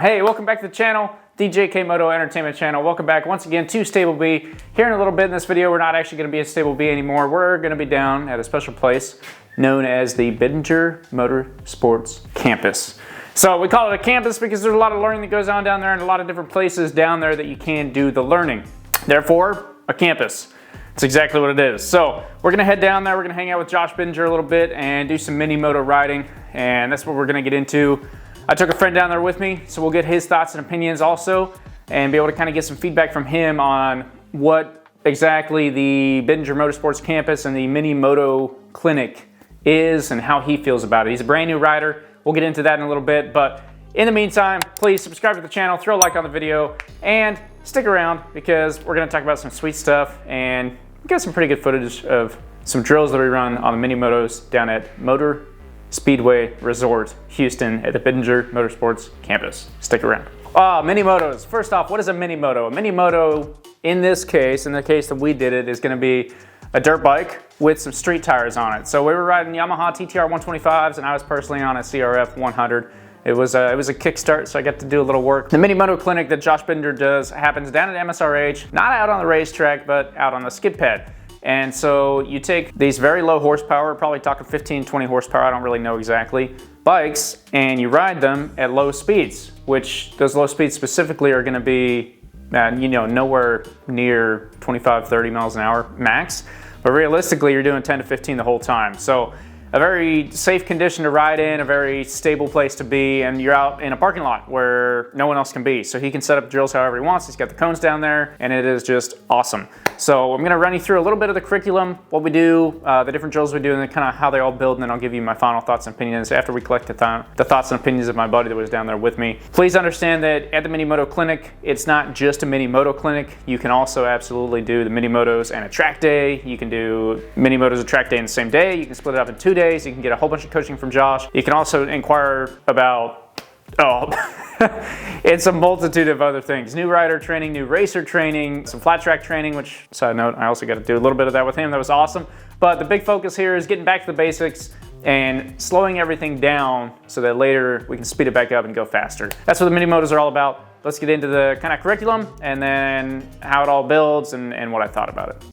Hey, welcome back to the channel, DJ Moto Entertainment Channel. Welcome back once again to Stable B. Here in a little bit in this video, we're not actually going to be at Stable B anymore. We're going to be down at a special place known as the Bittinger Motorsports campus. So we call it a campus because there's a lot of learning that goes on down there and a lot of different places down there that you can do the learning. Therefore, a campus. It's exactly what it is. So we're going to head down there. We're going to hang out with Josh Bittinger a little bit and do some mini moto riding. And that's what we're going to get into. I took a friend down there with me, so we'll get his thoughts and opinions also and be able to kind of get some feedback from him on what exactly the Bittinger Motorsports campus and the mini moto clinic is and how he feels about it. He's a brand new rider. We'll get into that in a little bit, but in the meantime, please subscribe to the channel, throw a like on the video, and stick around because we're going to talk about some sweet stuff and get some pretty good footage of some drills that we run on the mini motos down at Motor Speedway Resort, Houston at the Bittinger Motorsports campus. Stick around. Mini motos. First off, what is a mini moto? A mini moto, in this case, in the case that we did it, is going to be a dirt bike with some street tires on it. So we were riding Yamaha TTR 125s, and I was personally on a CRF 100. It was a kickstart, so I got to do a little work. The mini moto clinic that Josh Bittinger does happens down at MSRH, not out on the racetrack, but out on the skid pad. And so you take these very low horsepower, probably talking 15, 20 horsepower, I don't really know exactly, bikes, and you ride them at low speeds, which those low speeds specifically are gonna be, nowhere near 25, 30 miles an hour max. But realistically, you're doing 10 to 15 the whole time. So a very safe condition to ride in, a very stable place to be, and you're out in a parking lot where no one else can be. So he can set up drills however he wants. He's got the cones down there, and it is just awesome. So I'm gonna run you through a little bit of the curriculum, what we do, the different drills we do, and then kind of how they all build, and then I'll give you my final thoughts and opinions after we collect the thoughts and opinions of my buddy that was down there with me. Please understand that at the Mini Moto Clinic, it's not just a Mini Moto Clinic. You can also absolutely do the Mini Motos and a track day. You can do Mini Motos and track day in the same day. You can split it up in 2 days. You can get a whole bunch of coaching from Josh. You can also inquire about it's a multitude of other things. New rider training, new racer training, some flat track training, which, side note, I also got to do a little bit of that with him. That was awesome. But the big focus here is getting back to the basics and slowing everything down so that later we can speed it back up and go faster. That's what the mini motos are all about. Let's get into the kind of curriculum and then how it all builds and what I thought about it.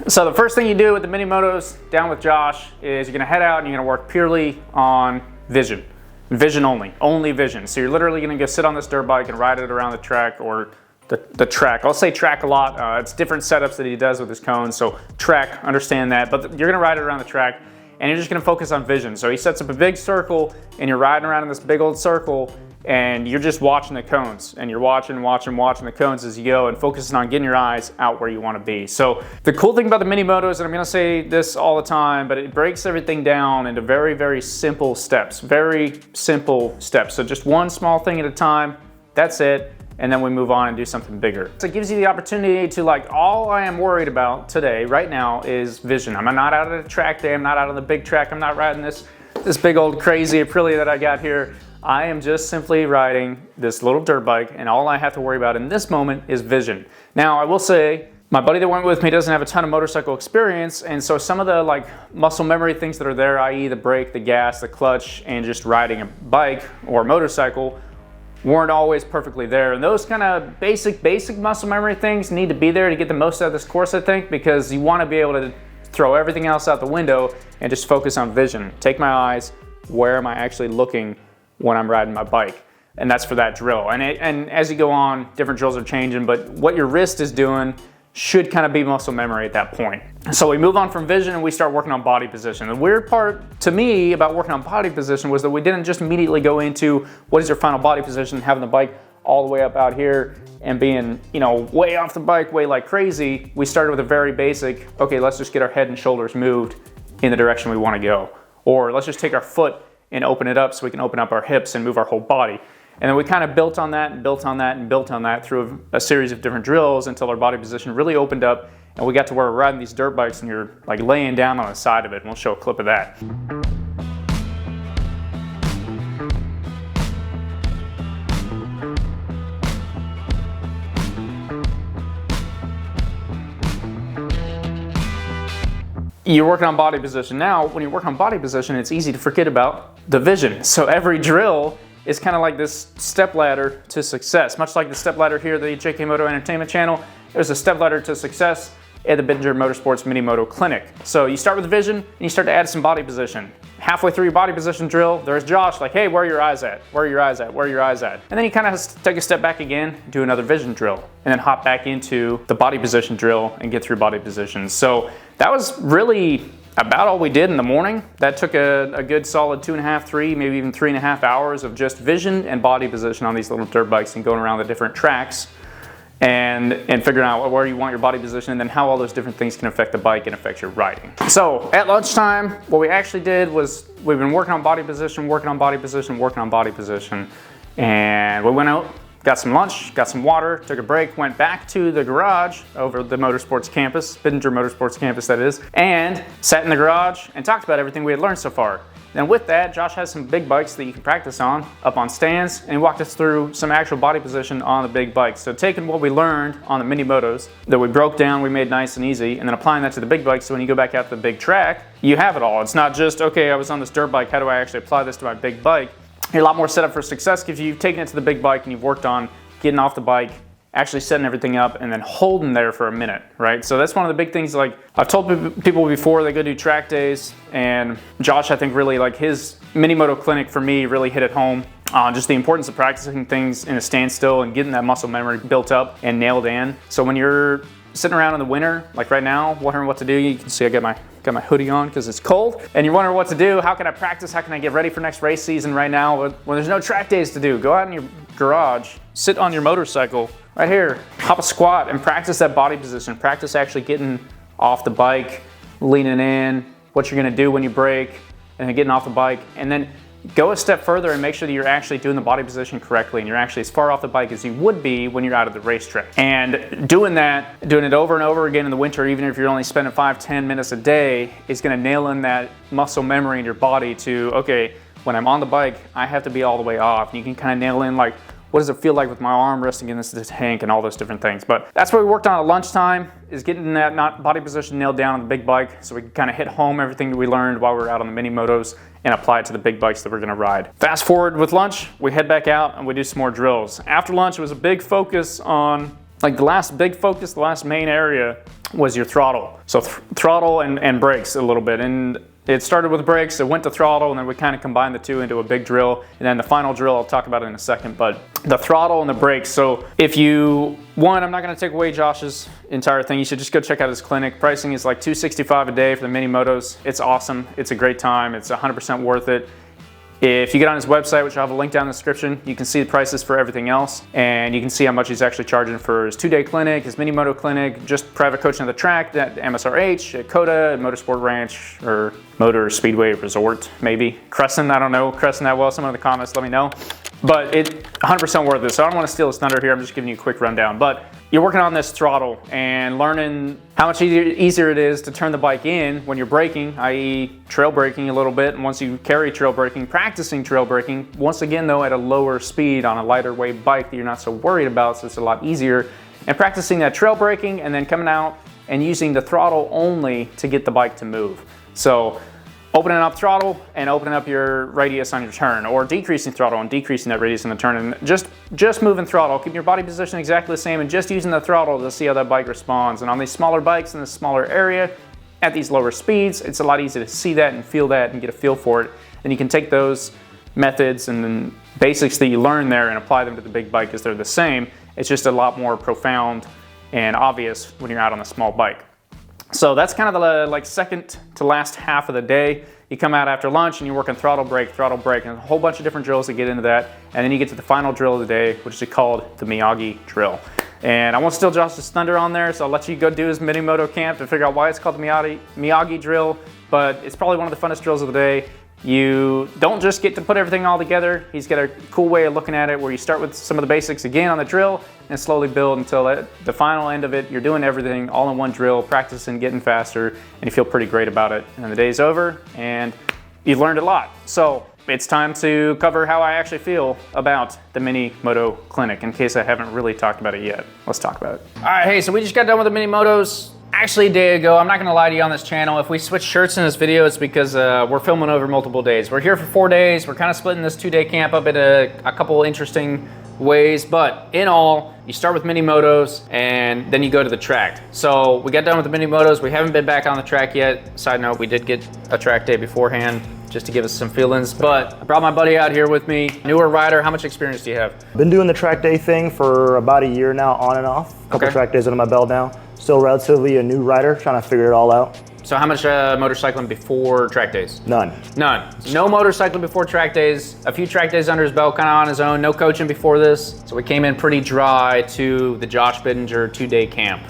So the first thing you do with the mini motos down with Josh is you're gonna head out and you're gonna work purely on vision. Vision only vision. So you're literally gonna go sit on this dirt bike and ride it around the track or the track. I'll say track a lot. It's different setups that he does with his cones. So track, understand that, but you're gonna ride it around the track and you're just gonna focus on vision. So he sets up a big circle and you're riding around in this big old circle and you're just watching the cones and you're watching the cones as you go and focusing on getting your eyes out where you want to be. So the cool thing about the mini motos, and I'm going to say this all the time, but it breaks everything down into very, very simple steps, So just one small thing at a time, that's it. And then we move on and do something bigger. So it gives you the opportunity to, all I am worried about today, right now, is vision. I'm not out at a track day, I'm not out on the big track, I'm not riding this big old crazy Aprilia that I got here. I am just simply riding this little dirt bike, and all I have to worry about in this moment is vision. Now, I will say, my buddy that went with me doesn't have a ton of motorcycle experience, and so some of the muscle memory things that are there, i.e. the brake, the gas, the clutch, and just riding a bike or motorcycle, weren't always perfectly there. And those kind of basic muscle memory things need to be there to get the most out of this course, I think, because you want to be able to throw everything else out the window and just focus on vision. Take my eyes, where am I actually looking when I'm riding my bike? And that's for that drill. And as you go on, different drills are changing, but what your wrist is doing should kind of be muscle memory at that point. So we move on from vision and we start working on body position. The weird part to me about working on body position was that we didn't just immediately go into what is your final body position, having the bike all the way up out here and being, you know, way off the bike, way like crazy. We started with a very basic, okay, let's just get our head and shoulders moved in the direction we want to go. Or let's just take our foot and open it up so we can open up our hips and move our whole body. And then we kind of built on that and built on that and built on that through a series of different drills until our body position really opened up and we got to where we're riding these dirt bikes and you're like laying down on the side of it, and we'll show a clip of that. You're working on body position. Now, when you work on body position, it's easy to forget about the vision. So every drill is kind of like this step ladder to success. Much like the step ladder here at the JK Moto Entertainment channel, there's a step ladder to success at the Bittinger Motorsports Mini Moto Clinic. So you start with vision and you start to add some body position. Halfway through your body position drill, there's Josh like, hey, where are your eyes at? Where are your eyes at? Where are your eyes at? And then you kind of take a step back again, do another vision drill, and then hop back into the body position drill and get through body positions. So that was really about all we did in the morning. That took a good solid 2.5, 3, maybe even 3.5 hours of just vision and body position on these little dirt bikes and going around the different tracks and figuring out where you want your body position and then how all those different things can affect the bike and affect your riding. So at lunchtime, what we actually did was we've been working on body position, working on body position, working on body position, and we went out, got some lunch, got some water, took a break, went back to the garage over the Motorsports campus, Bittinger Motorsports campus that is, and sat in the garage and talked about everything we had learned so far. And with that, Josh has some big bikes that you can practice on, up on stands, and he walked us through some actual body position on the big bikes. So taking what we learned on the mini motos that we broke down, we made nice and easy, and then applying that to the big bikes, so when you go back out to the big track, you have it all. It's not just, okay, I was on this dirt bike, how do I actually apply this to my big bike? You're a lot more set up for success because you've taken it to the big bike and you've worked on getting off the bike, actually setting everything up, and then holding there for a minute, right? So that's one of the big things. Like I've told people before, they go do track days, and Josh, I think really like his mini moto clinic for me really hit it home on just the importance of practicing things in a standstill and getting that muscle memory built up and nailed in. So when you're sitting around in the winter, like right now, wondering what to do, you can see I got my hoodie on because it's cold, and you're wondering what to do, how can I practice, how can I get ready for next race season right now when there's no track days to do? Go out in your garage, sit on your motorcycle right here, hop a squat and practice that body position. Practice actually getting off the bike, leaning in, what you're gonna do when you brake, and then getting off the bike, and then go a step further and make sure that you're actually doing the body position correctly and you're actually as far off the bike as you would be when you're out of the racetrack. And doing it over and over again in the winter, even if you're only spending 5-10 minutes a day, is gonna nail in that muscle memory in your body to, okay, when I'm on the bike, I have to be all the way off. And you can kind of nail in like, what does it feel like with my arm resting against the tank and all those different things. But that's what we worked on at lunchtime, is getting that body position nailed down on the big bike so we can kind of hit home everything that we learned while we were out on the mini motos and apply it to the big bikes that we're gonna ride. Fast forward with lunch, we head back out and we do some more drills. After lunch, it was a big focus on, like the last big focus, the last main area was your throttle. So throttle and brakes a little bit. And it started with brakes, it went to throttle, and then we kind of combined the two into a big drill. And then the final drill, I'll talk about it in a second, but the throttle and the brakes. So if you, I'm not gonna take away Josh's entire thing. You should just go check out his clinic. Pricing is like $265 a day for the mini motos. It's awesome, it's a great time, it's 100% worth it. If you get on his website, which I'll have a link down in the description, you can see the prices for everything else, and you can see how much he's actually charging for his 2-day clinic, his mini moto clinic, just private coaching at the track, at MSRH, at COTA, at Motorsport Ranch, or Motor Speedway Resort, maybe. Crescent, I don't know Crescent that well, someone in the comments let me know. But it's 100% worth it, so I don't want to steal his thunder here, I'm just giving you a quick rundown. But you're working on this throttle and learning how much easier it is to turn the bike in when you're braking, i.e. trail braking a little bit, and once you carry trail braking, practicing trail braking, once again though at a lower speed on a lighter weight bike that you're not so worried about, so it's a lot easier. And practicing that trail braking and then coming out and using the throttle only to get the bike to move. So opening up throttle and opening up your radius on your turn, or decreasing throttle and decreasing that radius in the turn, and just moving throttle, keeping your body position exactly the same and just using the throttle to see how that bike responds. And on these smaller bikes in this smaller area at these lower speeds, it's a lot easier to see that and feel that and get a feel for it. And you can take those methods and basics that you learn there and apply them to the big bike because they're the same. It's just a lot more profound and obvious when you're out on a small bike. So that's kind of the like second to last half of the day. You come out after lunch and you're working throttle, brake, and a whole bunch of different drills that get into that. And then you get to the final drill of the day, which is called the Miyagi drill. And I won't steal Josh's thunder on there, so I'll let you go do his mini moto camp to figure out why it's called the Miyagi drill, but it's probably one of the funnest drills of the day. You don't just get to put everything all together. He's got a cool way of looking at it where you start with some of the basics again on the drill and slowly build until at the final end of it, you're doing everything all in one drill, practicing, getting faster, and you feel pretty great about it. And then the day's over and you've learned a lot. So it's time to cover how I actually feel about the Mini Moto Clinic in case I haven't really talked about it yet. Let's talk about it. All right, hey, so we just got done with the Mini Motos. Actually, a day ago. I'm not gonna lie to you on this channel. If we switch shirts in this video, it's because we're filming over multiple days. We're here for 4 days. We're kind of splitting this 2-day camp up into a couple interesting ways, but in all, you start with mini motos and then you go to the track. So we got done with the mini motos. We haven't been back on the track yet. Side note, we did get a track day beforehand just to give us some feelings, but I brought my buddy out here with me. Newer rider, how much experience do you have? Been doing the track day thing for about a year now, on and off. A couple track days under my belt now. Still relatively a new rider, trying to figure it all out. So how much motorcycling before track days? None. None. No motorcycling before track days, a few track days under his belt, kind of on his own, no coaching before this. So we came in pretty dry to the Josh Bittinger 2-day camp,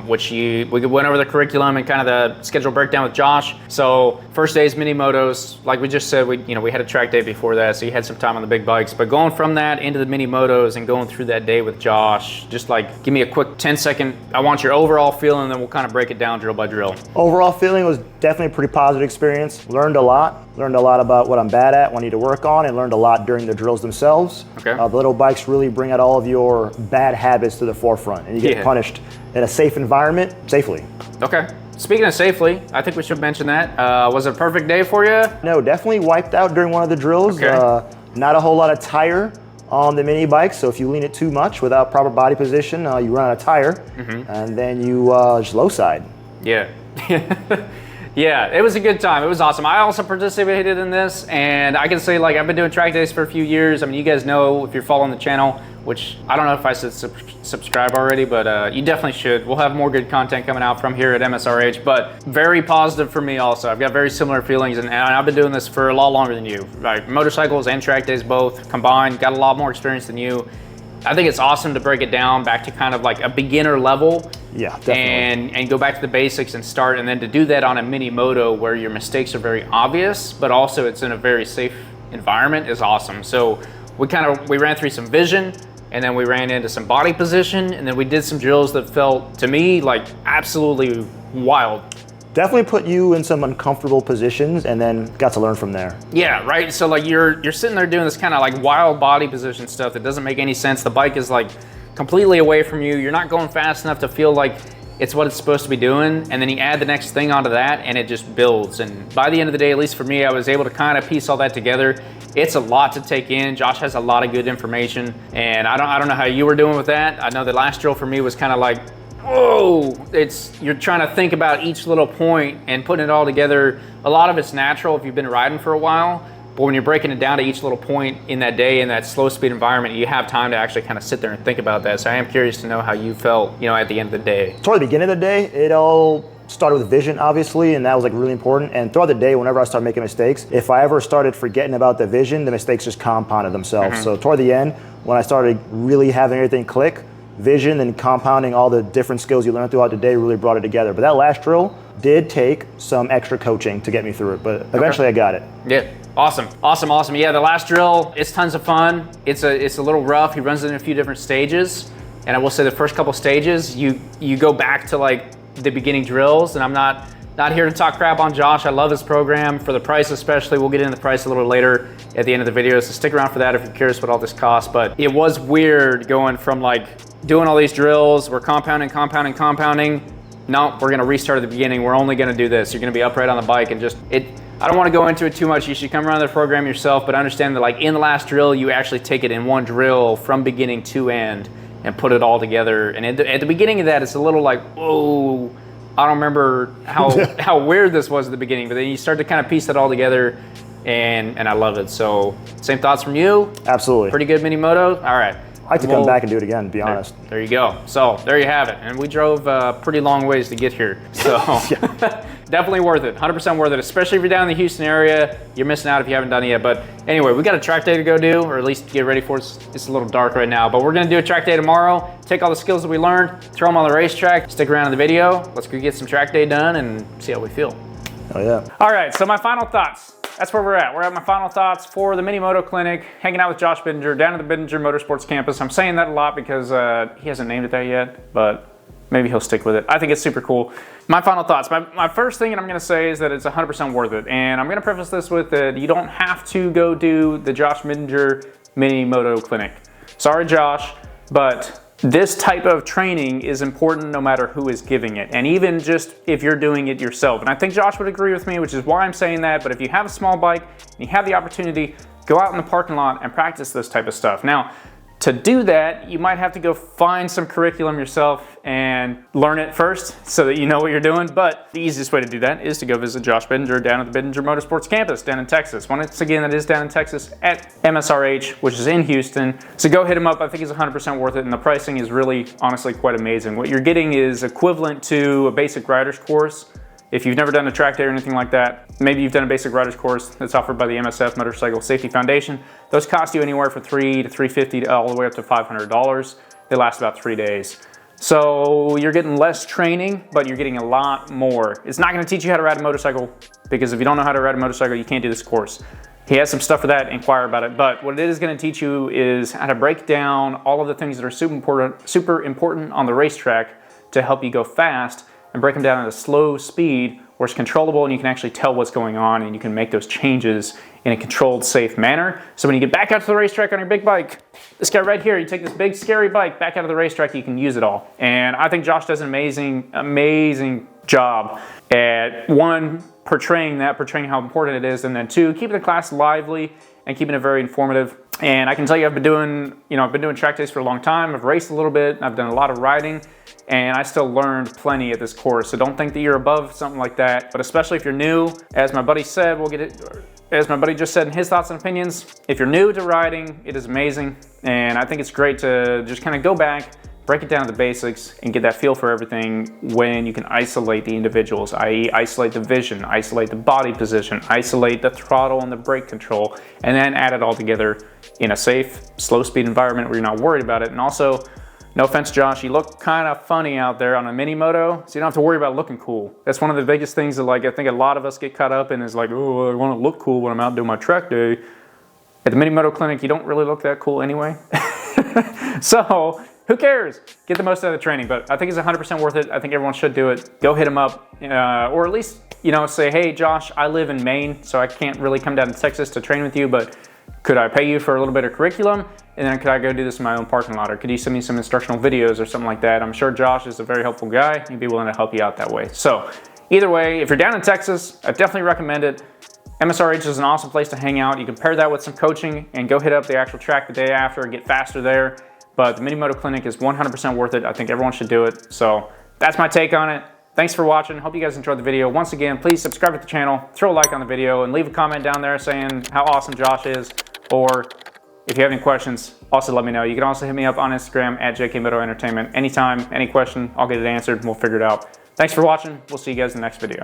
which we went over the curriculum and kind of the schedule breakdown with Josh. So first day's mini motos, like we just said, we had a track day before that, so you had some time on the big bikes. But going from that into the mini motos and going through that day with Josh, just like give me a quick 10-second, I want your overall feeling, and then we'll kind of break it down drill by drill. Overall feeling was definitely a pretty positive experience. Learned a lot about what I'm bad at, what I need to work on, and learned a lot during the drills themselves. Okay. The little bikes really bring out all of your bad habits to the forefront, and you get punished in a safe environment safely. Okay. Speaking of safely, I think we should mention that. Was it a perfect day for you? No, definitely wiped out during one of the drills. Okay. Not a whole lot of tire on the mini bike, so if you lean it too much without proper body position, you run out of tire, and then you just low side. Yeah. Yeah, it was a good time. It was awesome. I also participated in this, and I can say, like, I've been doing track days for a few years. I mean, you guys know if you're following the channel, which I don't know if I should subscribe already, but you definitely should. We'll have more good content coming out from here at MSRH, but very positive for me also. I've got very similar feelings, and I've been doing this for a lot longer than you. Right? Motorcycles and track days both combined, got a lot more experience than you. I think it's awesome to break it down back to kind of like a beginner level. Yeah, definitely. And go back to the basics and start, and then to do that on a mini moto where your mistakes are very obvious, but also it's in a very safe environment is awesome. So we ran through some vision, and then we ran into some body position, and then we did some drills that felt to me like absolutely wild. Definitely put you in some uncomfortable positions, and then got to learn from there. Yeah, right. So like you're sitting there doing this kind of like wild body position stuff that doesn't make any sense. The bike is like completely away from you. You're not going fast enough to feel like it's what it's supposed to be doing. And then you add the next thing onto that, and it just builds. And by the end of the day, at least for me, I was able to kind of piece all that together. It's a lot to take in. Josh has a lot of good information, and I don't know how you were doing with that. I know the last drill for me was kind of like, whoa, you're trying to think about each little point and putting it all together. A lot of it's natural if you've been riding for a while, but when you're breaking it down to each little point in that day in that slow speed environment, you have time to actually kind of sit there and think about that. So I am curious to know how you felt, at the end of the day. Toward the beginning of the day, it all started with vision, obviously, and that was like really important. And throughout the day, whenever I started making mistakes, if I ever started forgetting about the vision, the mistakes just compounded themselves. So toward the end, when I started really having everything click, vision and compounding all the different skills you learn throughout the day really brought it together. But that last drill did take some extra coaching to get me through it, but eventually I got it. Yeah, awesome. Yeah, the last drill, it's tons of fun. It's a little rough. He runs it in a few different stages, and I will say the first couple stages, you go back to like the beginning drills, and I'm not here to talk crap on Josh. I love his program, for the price especially. We'll get into the price a little later at the end of the video, so stick around for that if you're curious what all this costs. But it was weird going from like doing all these drills, we're compounding. No, we're gonna restart at the beginning. We're only gonna do this. You're gonna be upright on the bike and I don't wanna go into it too much. You should come around the program yourself, but understand that like in the last drill, you actually take it in one drill from beginning to end and put it all together. And at the beginning of that, it's a little like, whoa, I don't remember how weird this was at the beginning, but then you start to kind of piece that all together, and I love it. So same thoughts from you? Absolutely. Pretty good mini moto? All right. I'd like to come back and do it again, to be honest. There you go. So there you have it. And we drove pretty long ways to get here. So definitely worth it, 100% worth it, especially if you're down in the Houston area. You're missing out if you haven't done it yet. But anyway, we got a track day to go do, or at least get ready for it. It's a little dark right now, but we're gonna do a track day tomorrow, take all the skills that we learned, throw them on the racetrack, stick around in the video. Let's go get some track day done and see how we feel. Oh yeah. All right, so my final thoughts. That's where we're at. We're at my final thoughts for the Mini Moto Clinic, hanging out with Josh Bittinger down at the Bittinger Motorsports campus. I'm saying that a lot because he hasn't named it that yet, but maybe he'll stick with it. I think it's super cool. My final thoughts. My first thing that I'm gonna say is that it's 100% worth it. And I'm gonna preface this with that you don't have to go do the Josh Bittinger Mini Moto Clinic. Sorry, Josh, but this type of training is important no matter who is giving it, and even just if you're doing it yourself. And I think Josh would agree with me, which is why I'm saying that. But if you have a small bike and you have the opportunity, go out in the parking lot and practice this type of stuff. Now, to do that, you might have to go find some curriculum yourself and learn it first so that you know what you're doing. But the easiest way to do that is to go visit Josh Bittinger down at the Bittinger Motorsports campus down in Texas. Once again, that is down in Texas at MSRH, which is in Houston. So go hit him up. I think it's 100% worth it. And the pricing is really, honestly, quite amazing. What you're getting is equivalent to a basic rider's course. If you've never done a track day or anything like that, maybe you've done a basic rider's course that's offered by the MSF Motorcycle Safety Foundation. Those cost you anywhere from $300 to $350 all the way up to $500. They last about 3 days. So you're getting less training, but you're getting a lot more. It's not gonna teach you how to ride a motorcycle, because if you don't know how to ride a motorcycle, you can't do this course. He has some stuff for that, inquire about it. But what it is gonna teach you is how to break down all of the things that are super important on the racetrack to help you go fast, and break them down at a slow speed where it's controllable and you can actually tell what's going on and you can make those changes in a controlled, safe manner. So when you get back out to the racetrack on your big bike, this guy right here, you take this big, scary bike back out of the racetrack, you can use it all. And I think Josh does an amazing job at, one, portraying how important it is, and then two, keeping the class lively and keeping it very informative. And I can tell you, I've been doing track days for a long time. I've raced a little bit, I've done a lot of riding, and I still learned plenty at this course. So don't think that you're above something like that, but especially if you're new, as my buddy said, as my buddy just said in his thoughts and opinions, if you're new to riding, it is amazing. And I think it's great to just kind of go back, break it down to the basics, and get that feel for everything when you can isolate the individuals, i.e. isolate the vision, isolate the body position, isolate the throttle and the brake control, and then add it all together in a safe, slow speed environment where you're not worried about it. And also, no offense, Josh, you look kind of funny out there on a mini moto, so you don't have to worry about looking cool. That's one of the biggest things that I think a lot of us get caught up in, is like, oh, I want to look cool when I'm out doing my track day. At the Mini Moto Clinic, you don't really look that cool anyway. So who cares? Get the most out of the training, but I think it's 100% worth it. I think everyone should do it. Go hit him up, or at least, say, hey, Josh, I live in Maine, so I can't really come down to Texas to train with you, but could I pay you for a little bit of curriculum? And then could I go do this in my own parking lot? Or could you send me some instructional videos or something like that? I'm sure Josh is a very helpful guy. He'd be willing to help you out that way. So either way, if you're down in Texas, I definitely recommend it. MSRH is an awesome place to hang out. You can pair that with some coaching and go hit up the actual track the day after and get faster there. But the Mini Moto Clinic is 100% worth it. I think everyone should do it. So that's my take on it. Thanks for watching. Hope you guys enjoyed the video. Once again, please subscribe to the channel, throw a like on the video, and leave a comment down there saying how awesome Josh is. Or if you have any questions, also let me know. You can also hit me up on Instagram at JK Moto Entertainment. Anytime, any question, I'll get it answered and we'll figure it out. Thanks for watching. We'll see you guys in the next video.